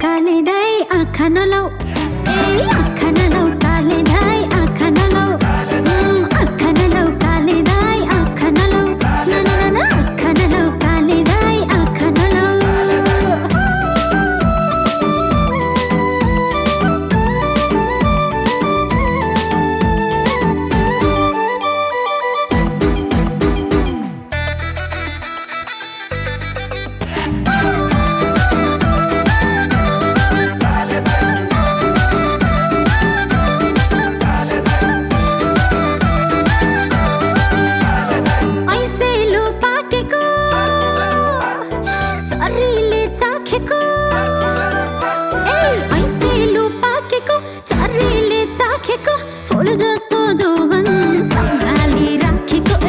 काले दाई आँखा नलाऊ ए आँखा नलाऊ काले दाई आँखा नलाऊ आँखा नलाऊ काले दाई आँखा नलाऊ ना ना ना ना आँखा नलाऊ काले दाई आँखा नलाऊ फूल जस्तो जोवन सम्हाली राखेको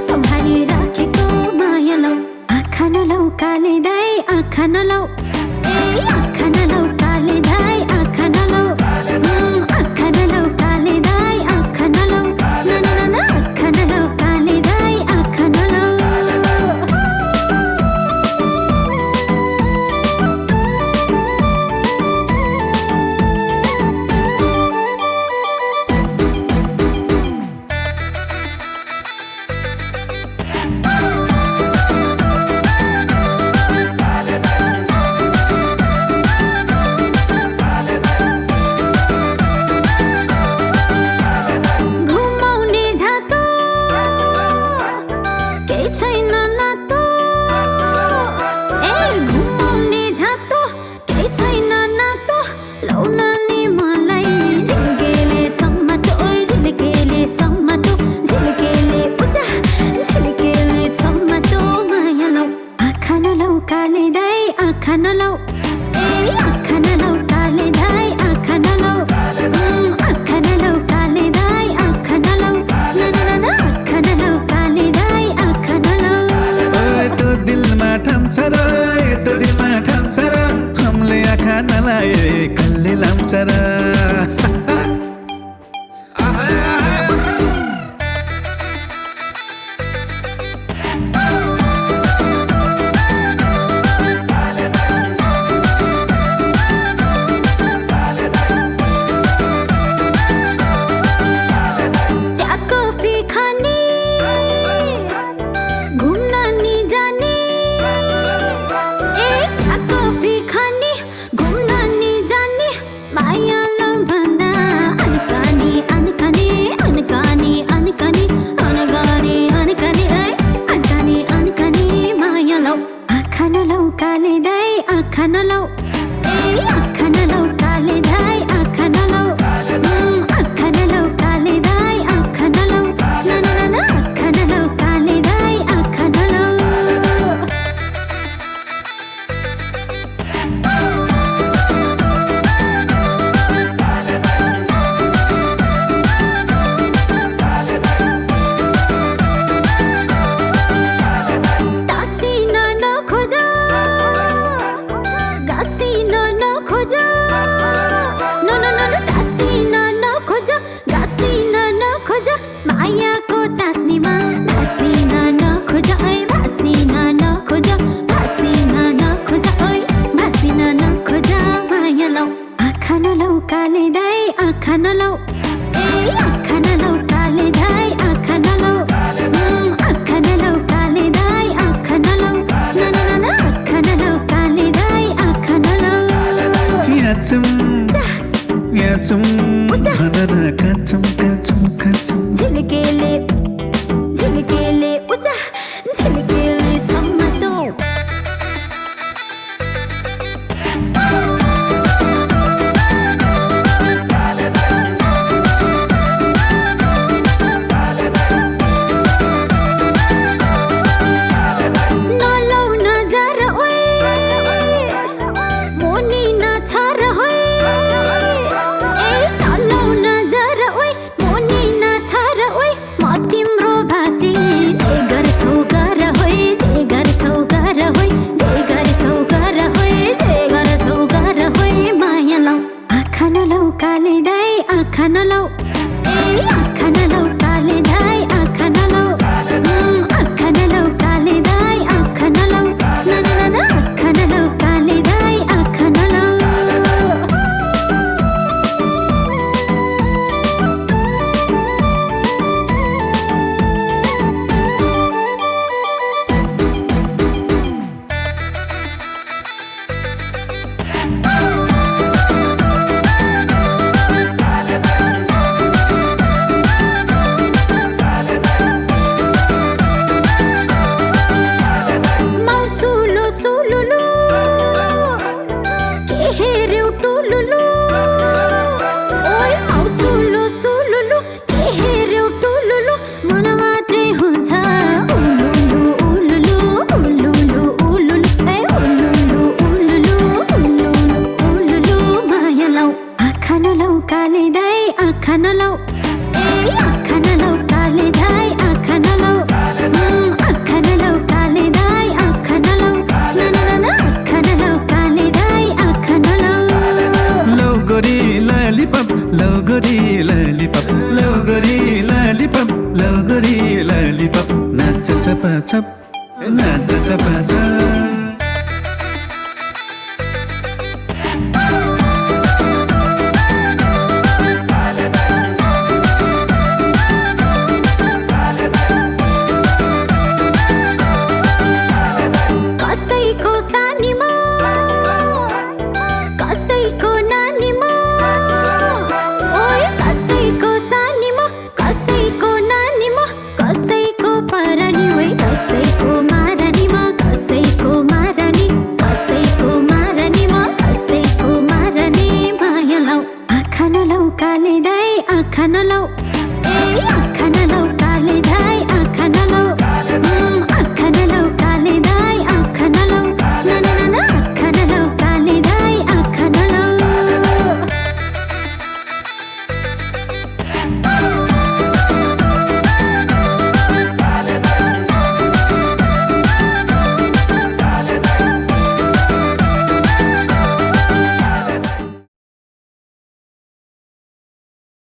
सम्हाली राखेको माया लौ आँखा नलाऊ काले दाई आँखा नलाऊ ए आँखा नलाऊ काले दाई आँखा नलाऊ आँखा नलाऊ काले दाई आँखा नलाऊ ना ना ना ना आँखा नलाऊ काले दाई आँखा नलाऊ काले दाई आँखा नलाऊ ए आँखा नलाऊ काले दाई आँखा नलाऊ आँखा नलाऊ काले दाई आँखा नलाऊ ना ना ना ना आँखा नलाऊ काले दाई आँखा नलाऊ तो दिलमा ठान्छ र हमले आँखा नलाए कल्ले लाउँछ र काले दाई आँखा नलाऊ ए आँखा नलाऊ काले दाई आँखा नलाऊ आँखा नलाऊ काले दाई आँखा नलाऊ ना ना ना ना आँखा नलाऊ काले दाई आँखा नलाऊ मायाको चास्नीमा भासिन नखोज ऐ भासिन नखोज ऐ भासिन नखोज माया लौ आँखा नलाऊ काले दाई आँखा नलाऊ ए आँखा नलाऊ काले दाई आँखा नलाऊ आँखा नलाऊ काले दाई आँखा नलाऊ ना ना ना ना आँखा नलाऊ काले दाई आँखा नलाऊ याचुम भनेर काचुम झिल्केले उचा झिल्केले सम्मतो नलाऊ नजर ओए मोनी नछर होए ए नलाऊ नजर छप नाच चपाचप कसैको सानीमा कसैको नानीमा ओए कसैको सानीमा कसैको नानीमा कसैको परानी ओए कसैको मारानीमा कसैको मारानी कसैको मारानीमा कसैको मारानी माया लौ आँखा नलौ काले दाइ आँखा नलौ ए आँखा नलौ काले दाइ आँखा नलौ आँखा नलौ काले दाइ आँखा नलौ ना ना ना ना आँखा नलौ काले दाइ आँखा नलौ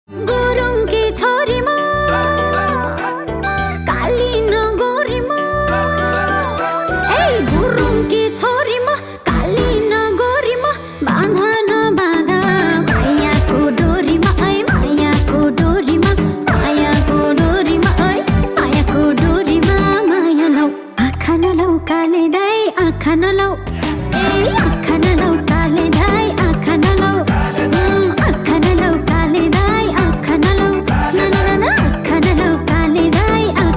गुरुङकी छोरीमा काली नगोरीमा ए गुरुङकी छोरीमा काली नगोरीमा बाँधा नबाँधा मायाको डोरीमा ऐ मायाको डोरीमा मायाको डोरीमा ऐ मायाको डोरीमा माया लौ आँखा नलौ काले दाइ आँखा नलौ ए आँखा नलौ काले दाइ